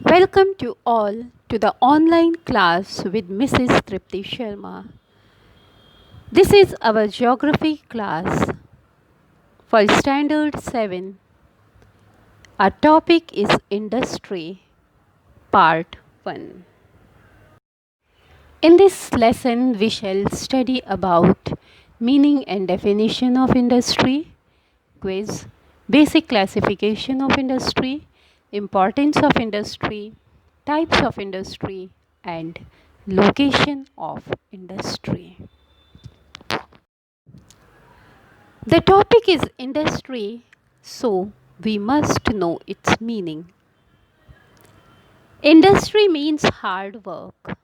Welcome to all to the online class with Mrs. Tripti Sharma. This is our geography class for Standard 7. Our topic is Industry, Part 1. In this lesson, we shall study about meaning and definition of industry, quiz, basic classification of industry, importance of industry, types of industry, and location of industry. The topic is industry, so we must know its meaning. Industry means hard work.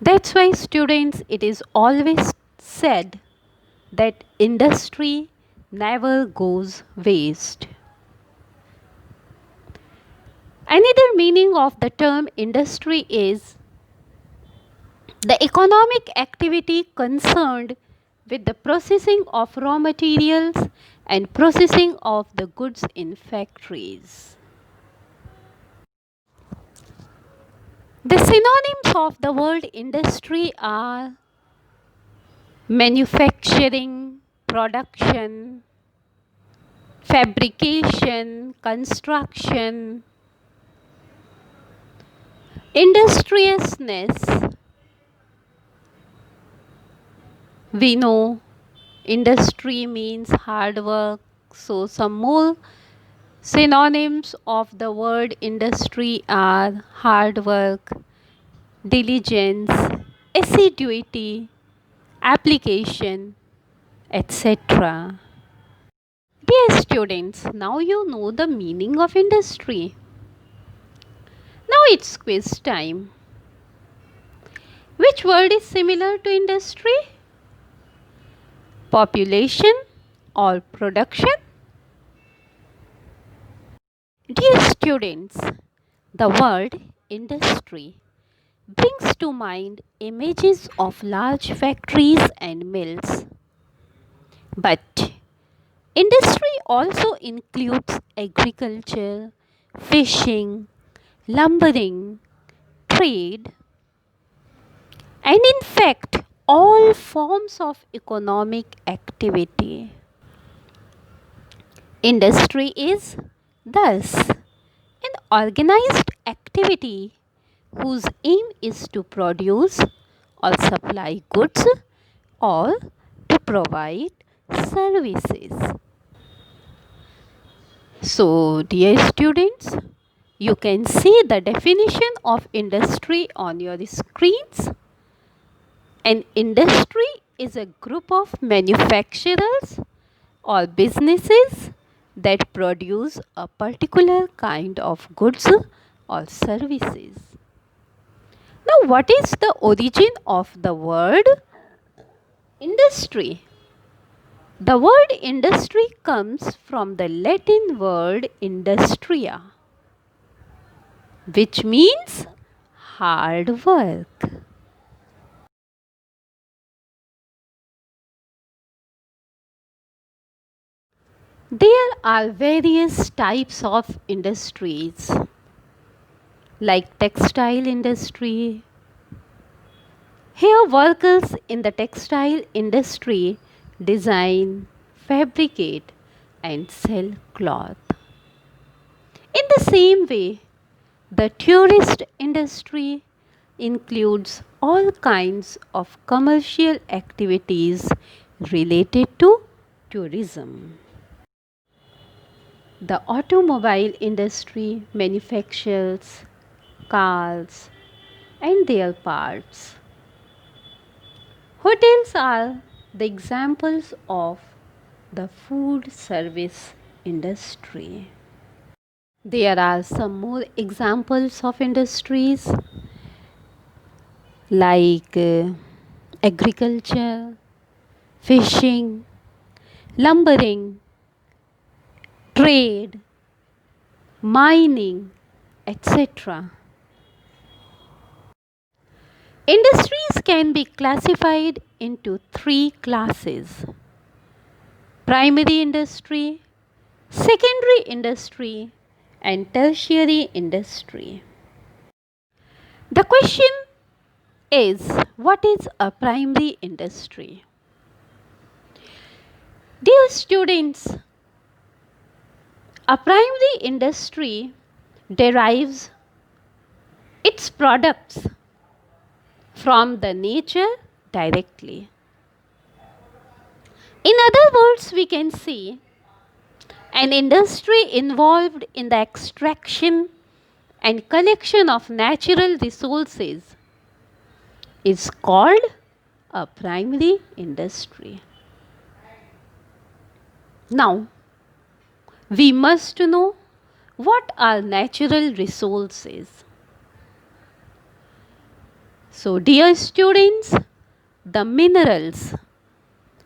That's why, students, it is always said that industry never goes waste. Another meaning of the term industry is the economic activity concerned with the processing of raw materials and processing of the goods in factories. The synonyms of the word industry are manufacturing, production, fabrication, construction, industriousness. We know industry means hard work, so some more synonyms of the word industry are hard work, diligence, assiduity, application, etc. Dear students, now you know the meaning of industry. Now it's quiz time. Which word is similar to industry? Population or production? Dear students, the word industry brings to mind images of large factories and mills. But industry also includes agriculture, fishing, lumbering, trade, and in fact, all forms of economic activity. Industry is thus an organized activity whose aim is to produce or supply goods or to provide services. So, dear students, you can see the definition of industry on your screens. An industry is a group of manufacturers or businesses that produce a particular kind of goods or services. Now, what is the origin of the word industry? The word industry comes from the Latin word industria, which means hard work. There are various types of industries like textile industry. Here workers in the textile industry design, fabricate and sell cloth. In the same way, the tourist industry includes all kinds of commercial activities related to tourism. The automobile industry manufactures cars and their parts. Hotels are the examples of the food service industry. There are some more examples of industries like agriculture, fishing, lumbering, trade, mining, etc. Industries can be classified into three classes: primary industry, secondary industry, and tertiary industry. The question is, what is a primary industry? Dear students, a primary industry derives its products from the nature directly. In other words, we can say an industry involved in the extraction and collection of natural resources is called a primary industry. Now, we must know what are natural resources. So, dear students, the minerals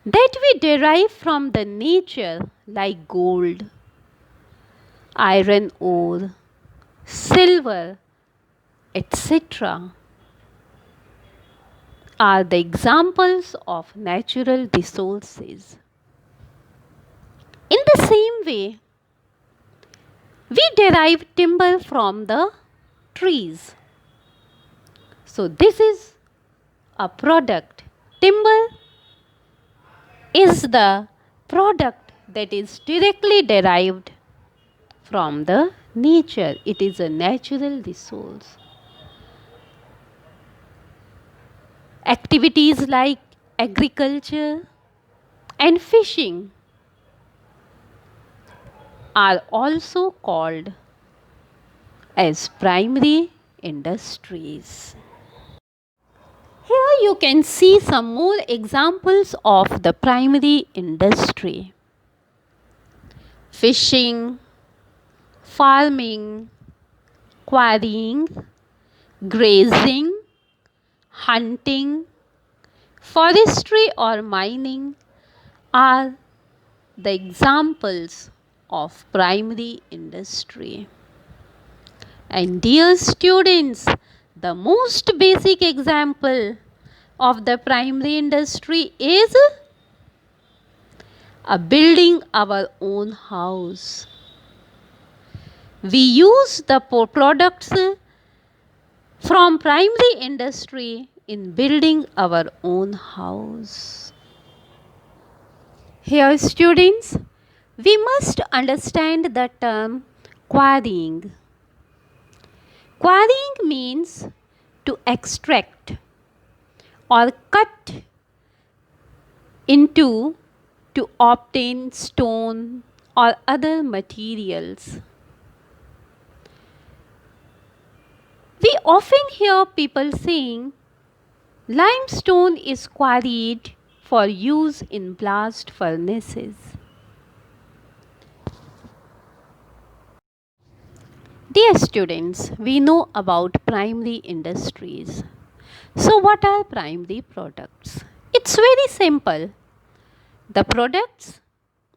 that we derive from the nature like gold, iron ore, silver, etc. are the examples of natural resources. In the same way, we derive timber from the trees. So this is a product. Timber is the product that is directly derived from the nature. It is a natural resource. Activities like agriculture and fishing are also called as primary industries. Here you can see some more examples of the primary industry. Fishing, farming, quarrying, grazing, hunting, forestry or mining are the examples of primary industry. And dear students, the most basic example of the primary industry is building our own house. We use the products from primary industry in building our own house. Here students, we must understand the term quarrying. Quarrying means to extract or cut into to obtain stone or other materials. We often hear people saying limestone is quarried for use in blast furnaces. Dear students, we know about primary industries. So what are primary products? It's very simple. The products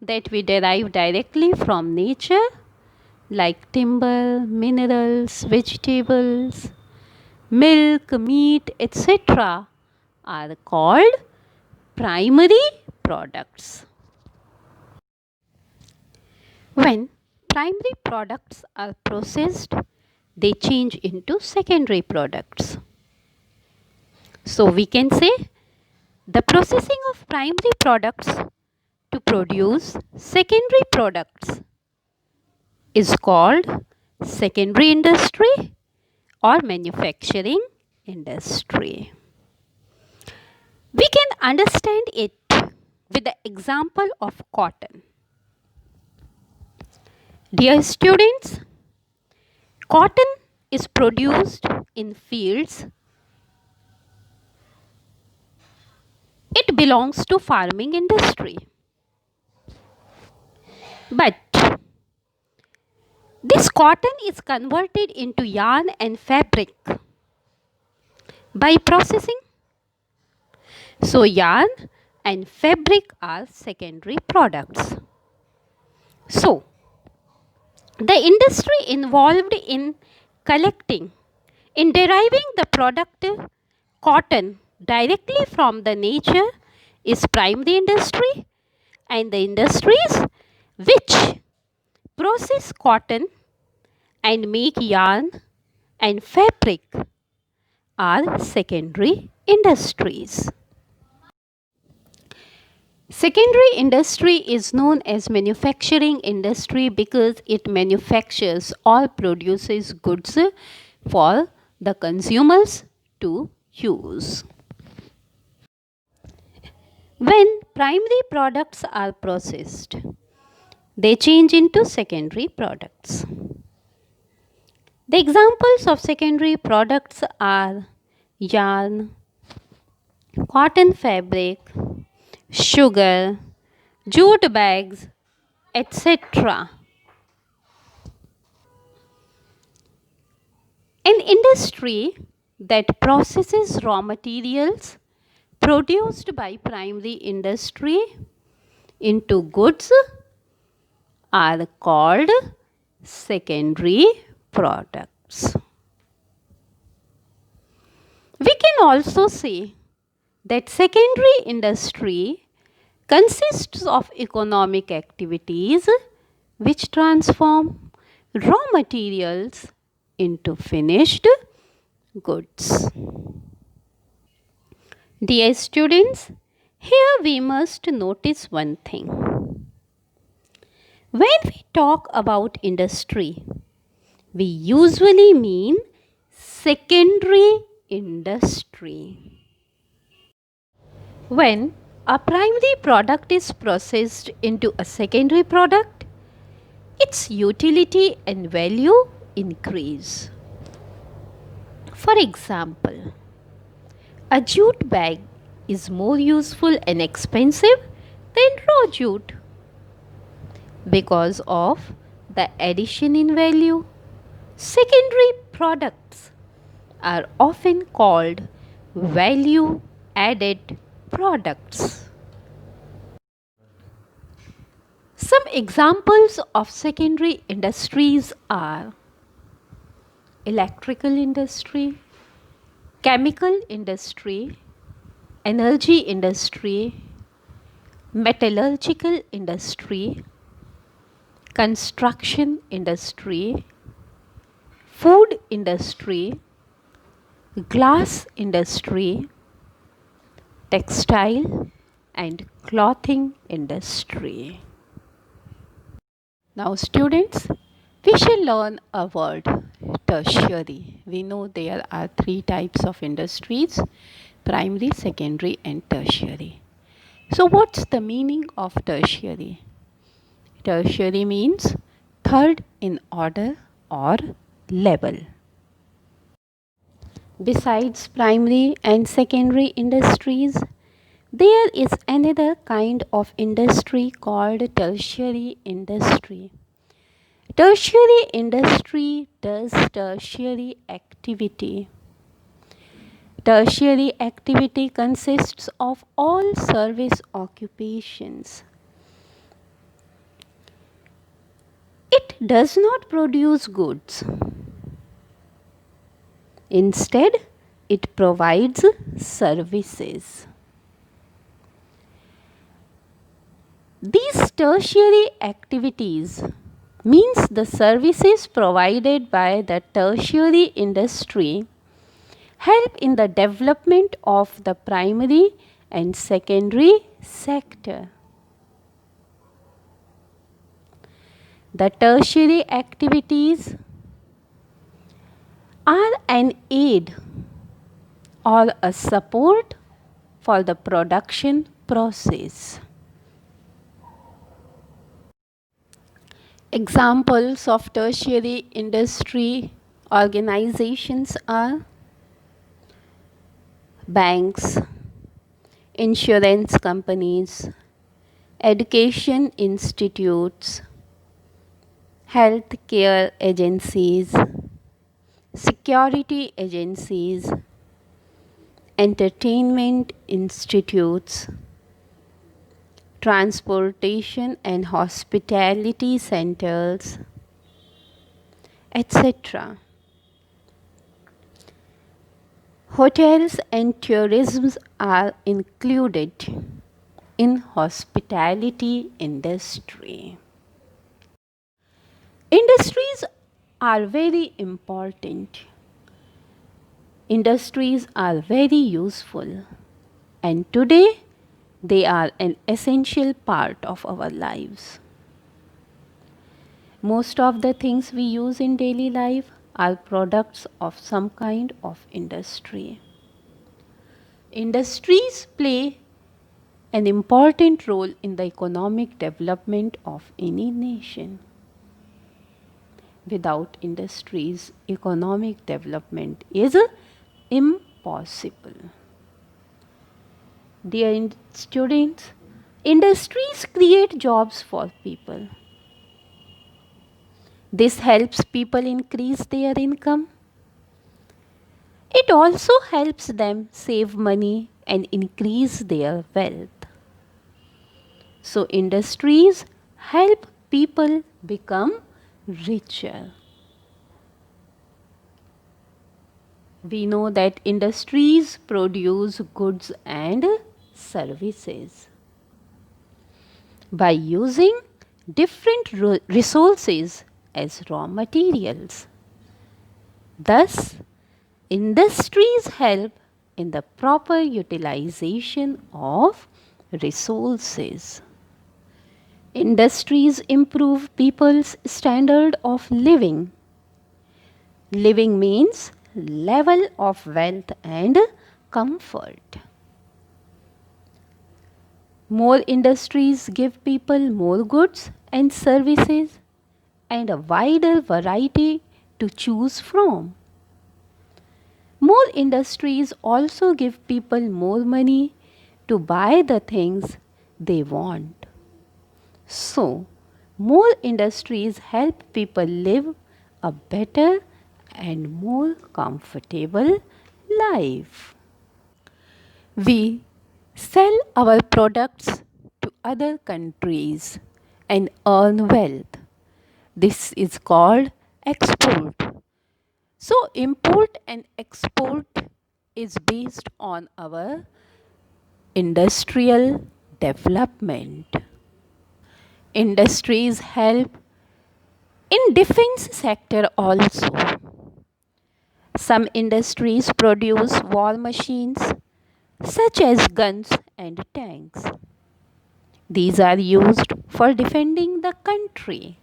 that we derive directly from nature like timber, minerals, vegetables, milk, meat, etc. are called primary products. When primary products are processed, they change into secondary products. So we can say the processing of primary products to produce secondary products is called secondary industry or manufacturing industry. We can understand it with the example of cotton. Dear students, cotton is produced in fields. It belongs to farming industry. But this cotton is converted into yarn and fabric by processing. So yarn and fabric are secondary products. So the industry involved in collecting, in deriving the product cotton directly from the nature is primary industry, and the industries which process cotton and make yarn and fabric are secondary industries. Secondary industry is known as manufacturing industry because it manufactures or produces goods for the consumers to use. When primary products are processed, they change into secondary products. The examples of secondary products are yarn, cotton fabric, sugar, jute bags, etc. An industry that processes raw materials produced by primary industry into goods are called secondary products. We can also say that secondary industry consists of economic activities which transform raw materials into finished goods. Dear students, here we must notice one thing. When we talk about industry, we usually mean secondary industry. When a primary product is processed into a secondary product, its utility and value increase. For example, a jute bag is more useful and expensive than raw jute because of the addition in value. Secondary products are often called value added products. Some examples of secondary industries are electrical industry, chemical industry, energy industry, metallurgical industry, construction industry, food industry, glass industry, textile and clothing industry. Now students, we shall learn a word, tertiary. We know there are three types of industries, primary, secondary and tertiary. So what's the meaning of tertiary? Tertiary means third in order or level. Besides primary and secondary industries, there is another kind of industry called tertiary industry. Tertiary industry does tertiary activity. Tertiary activity consists of all service occupations. It does not produce goods. Instead, it provides services. These tertiary activities means the services provided by the tertiary industry help in the development of the primary and secondary sector. The tertiary activities are an aid or a support for the production process. Examples of tertiary industry organizations are banks, insurance companies, education institutes, health care agencies, security agencies, entertainment institutes, transportation and hospitality centers, etc. Hotels and tourism are included in hospitality industry. Industries are very important. Industries are very useful, and today they are an essential part of our lives. Most of the things we use in daily life are products of some kind of industry. Industries play an important role in the economic development of any nation. Without industries, economic development is impossible. Dear students, industries create jobs for people. This helps people increase their income. It also helps them save money and increase their wealth. So, industries help people become richer. We know that industries produce goods and services. By using different resources as raw materials. Thus, industries help in the proper utilization of resources. Industries improve people's standard of living. Living means level of wealth and comfort. More industries give people more goods and services and a wider variety to choose from. More industries also give people more money to buy the things they want. So, more industries help people live a better and more comfortable life. We sell our products to other countries and earn wealth. This is called export. So, import and export is based on our industrial development. Industries help in defense sector also. Some industries produce war machines such as guns and tanks. These are used for defending the country.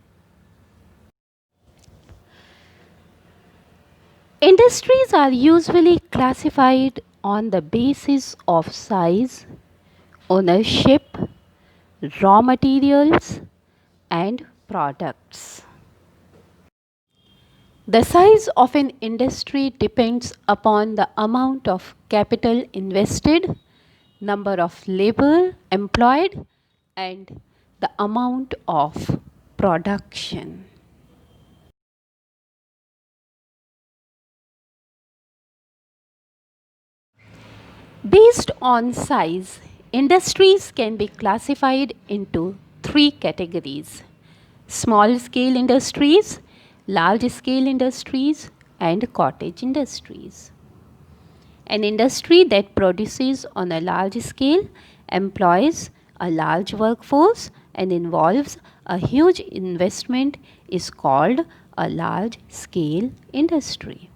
Industries are usually classified on the basis of size, ownership, raw materials, and products. The size of an industry depends upon the amount of capital invested, number of labor employed, and the amount of production. Based on size, industries can be classified into three categories: small scale industries, large scale industries, and cottage industries. An industry that produces on a large scale employs a large workforce and involves a huge investment is called a large scale industry.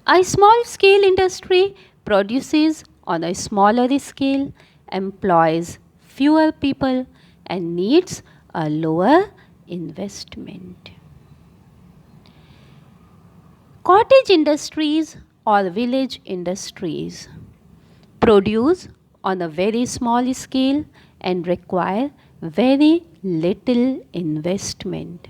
A small scale industry produces on a smaller scale, employs fewer people, and needs a lower investment. Cottage industries or village industries produce on a very small scale and require very little investment.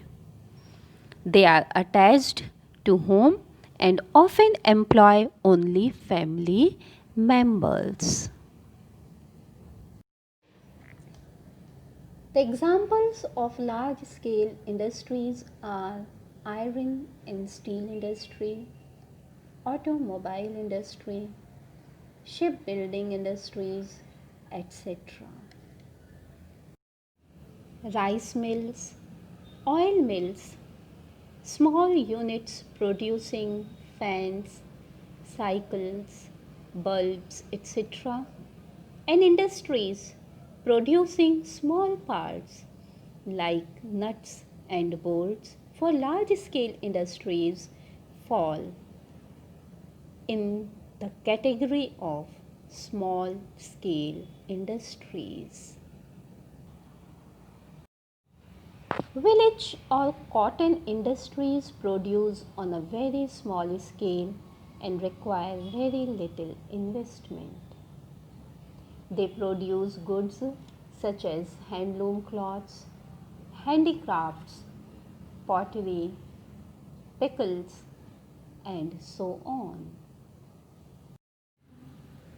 They are attached to home and often employ only family members. The examples of large scale industries are iron and steel industry, automobile industry, shipbuilding industries, etc. Rice mills, oil mills, small units producing fans, cycles, bulbs, etc., and industries producing small parts like nuts and bolts for large scale industries fall in the category of small scale industries. Village or cotton industries produce on a very small scale and require very little investment. They produce goods such as handloom cloths, handicrafts, pottery, pickles, and so on.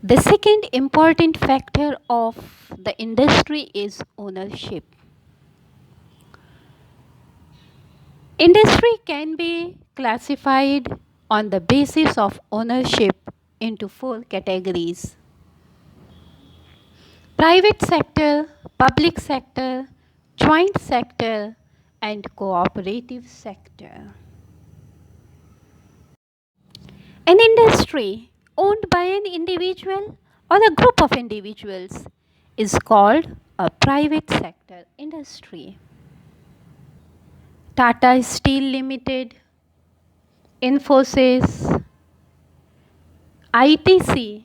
The second important factor of the industry is ownership. Industry can be classified on the basis of ownership into four categories: private sector, public sector, joint sector, and cooperative sector. An industry owned by an individual or a group of individuals is called a private sector industry. Tata Steel Limited, Infosys, ITC,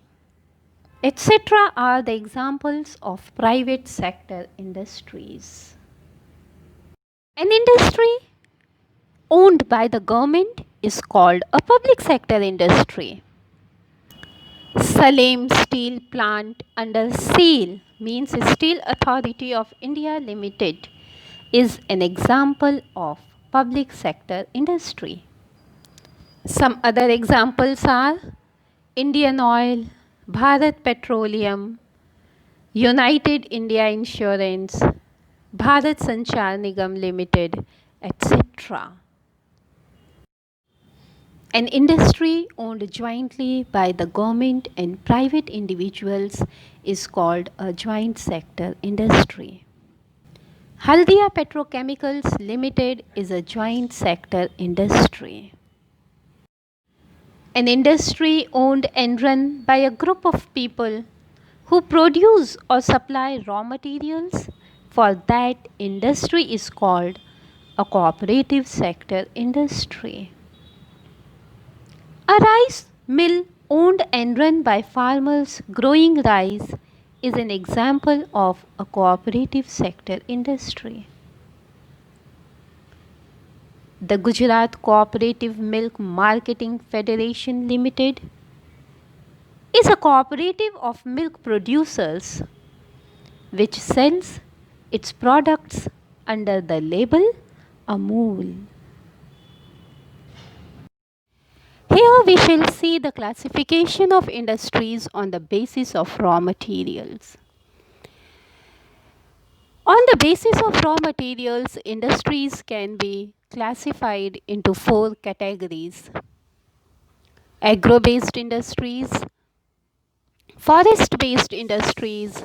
etc. are the examples of private sector industries. An industry owned by the government is called a public sector industry. Salem Steel Plant under SAIL means Steel Authority of India Limited is an example of public sector industry. Some other examples are Indian Oil, Bharat Petroleum, United India Insurance, Bharat Sanchar Nigam Limited, etc. An industry owned jointly by the government and private individuals is called a joint sector industry. Haldia Petrochemicals Limited is a joint sector industry. An industry owned and run by a group of people who produce or supply raw materials for that industry is called a cooperative sector industry. A rice mill owned and run by farmers growing rice is an example of a cooperative sector industry. The Gujarat Cooperative Milk Marketing Federation Limited is a cooperative of milk producers which sells its products under the label Amul. Here we shall see the classification of industries on the basis of raw materials. On the basis of raw materials, industries can be classified into four categories: agro-based industries, forest-based industries,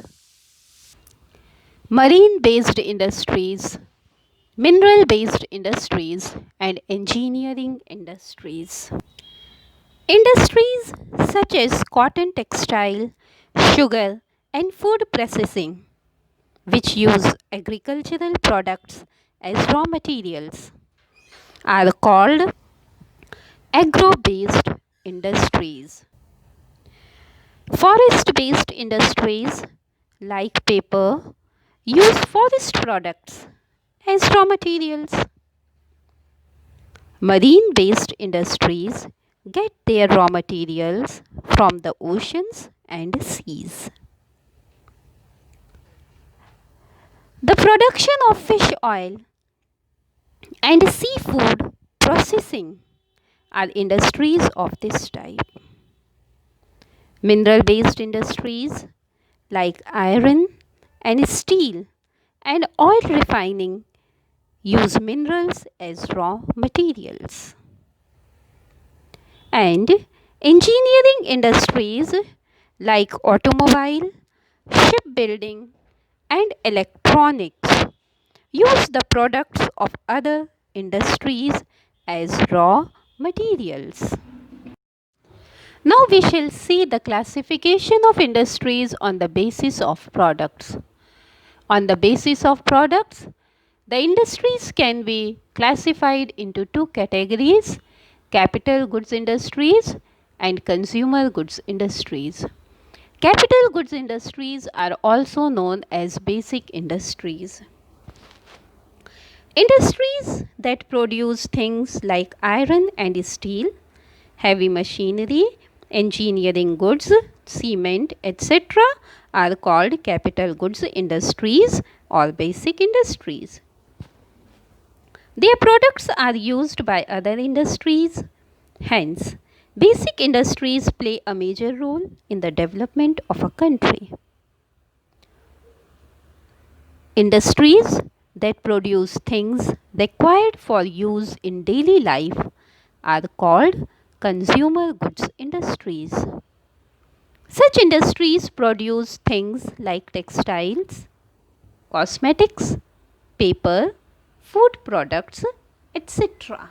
marine-based industries, mineral-based industries, and engineering industries. Industries such as cotton textile, sugar, and food processing, which use agricultural products as raw materials, are called agro-based industries. Forest-based industries like paper use forest products as raw materials. Marine-based industries get their raw materials from the oceans and seas. The production of fish oil and seafood processing are industries of this type. Mineral-based industries like iron and steel and oil refining use minerals as raw materials. And engineering industries like automobile, shipbuilding, and electronics use the products of other industries as raw materials. Now we shall see the classification of industries on the basis of products. On the basis of products, the industries can be classified into two categories: capital goods industries and consumer goods industries. Capital goods industries are also known as basic industries. Industries that produce things like iron and steel, heavy machinery, engineering goods, cement, etc. are called capital goods industries or basic industries. Their products are used by other industries. Hence, basic industries play a major role in the development of a country. Industries that produce things required for use in daily life are called consumer goods industries. Such industries produce things like textiles, cosmetics, paper, food products, etc.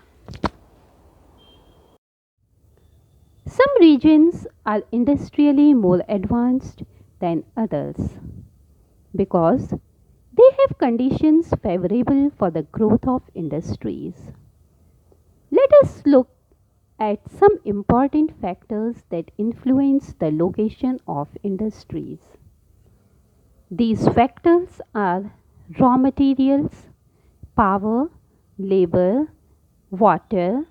Some regions are industrially more advanced than others because they have conditions favorable for the growth of industries. Let us look at some important factors that influence the location of industries. These factors are raw materials, power, labor, water,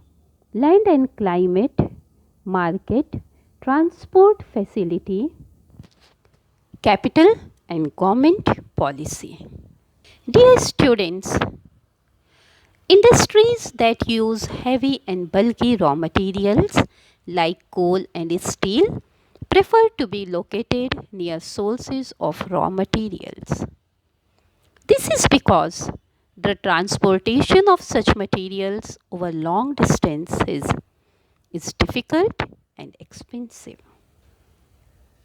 land and climate, market, transport facility, capital, and government policy. Dear students, industries that use heavy and bulky raw materials like coal and steel prefer to be located near sources of raw materials. This is because the transportation of such materials over long distances is difficult and expensive.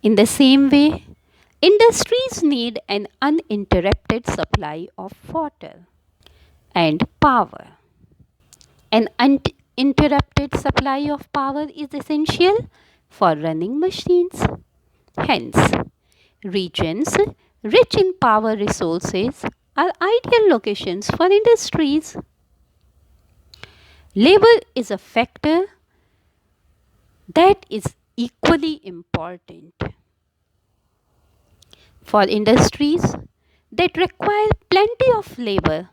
In the same way, industries need an uninterrupted supply of water and power. An uninterrupted supply of power is essential for running machines. Hence, regions rich in power resources are ideal locations for industries. Labor is a factor that is equally important. For industries that require plenty of labor,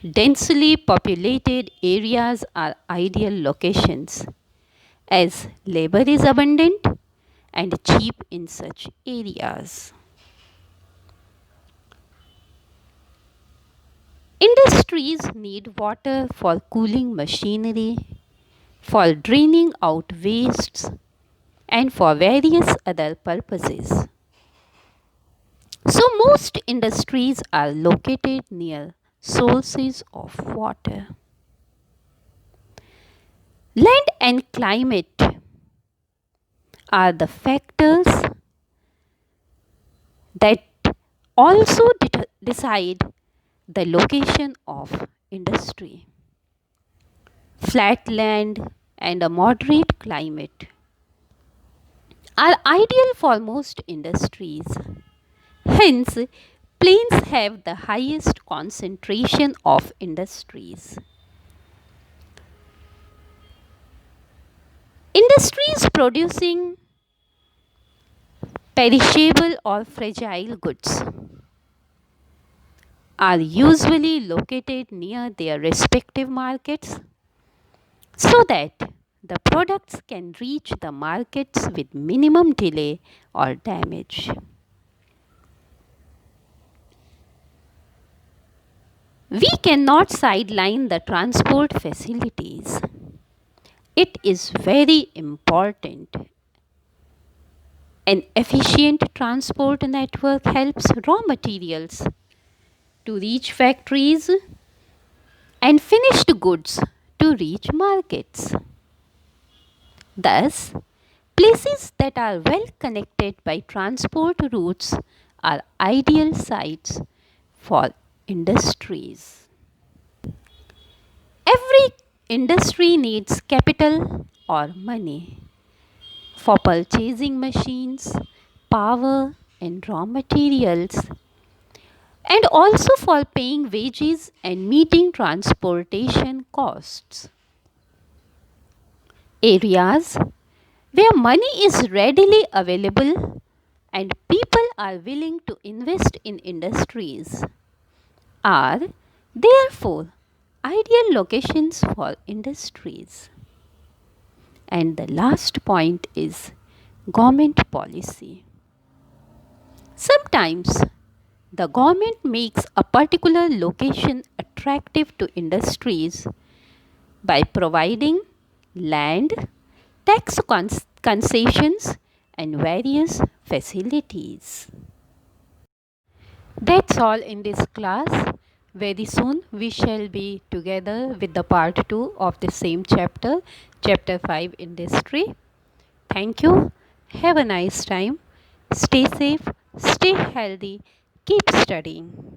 densely populated areas are ideal locations as labor is abundant and cheap in such areas. Industries need water for cooling machinery, for draining out wastes, and for various other purposes. So, most industries are located near sources of water. Land and climate are the factors that also decide the location of industry. Flat land and a moderate climate are ideal for most industries. Hence, plains have the highest concentration of industries. Industries producing perishable or fragile goods are usually located near their respective markets so that the products can reach the markets with minimum delay or damage. We cannot sideline the transport facilities. It is very important. An efficient transport network helps raw materials to reach factories and finished goods to reach markets. Thus, places that are well connected by transport routes are ideal sites for industries. Every industry needs capital or money for purchasing machines, power, and raw materials. and also for paying wages and meeting transportation costs. Areas where money is readily available and people are willing to invest in industries are therefore ideal locations for industries. And the last point is government policy. Sometimes the government makes a particular location attractive to industries by providing land, tax concessions, and various facilities. That's all in this class. Very soon we shall be together with the part 2 of the same chapter, chapter 5 Industry. Thank you. Have a nice time. Stay safe, stay healthy, keep studying.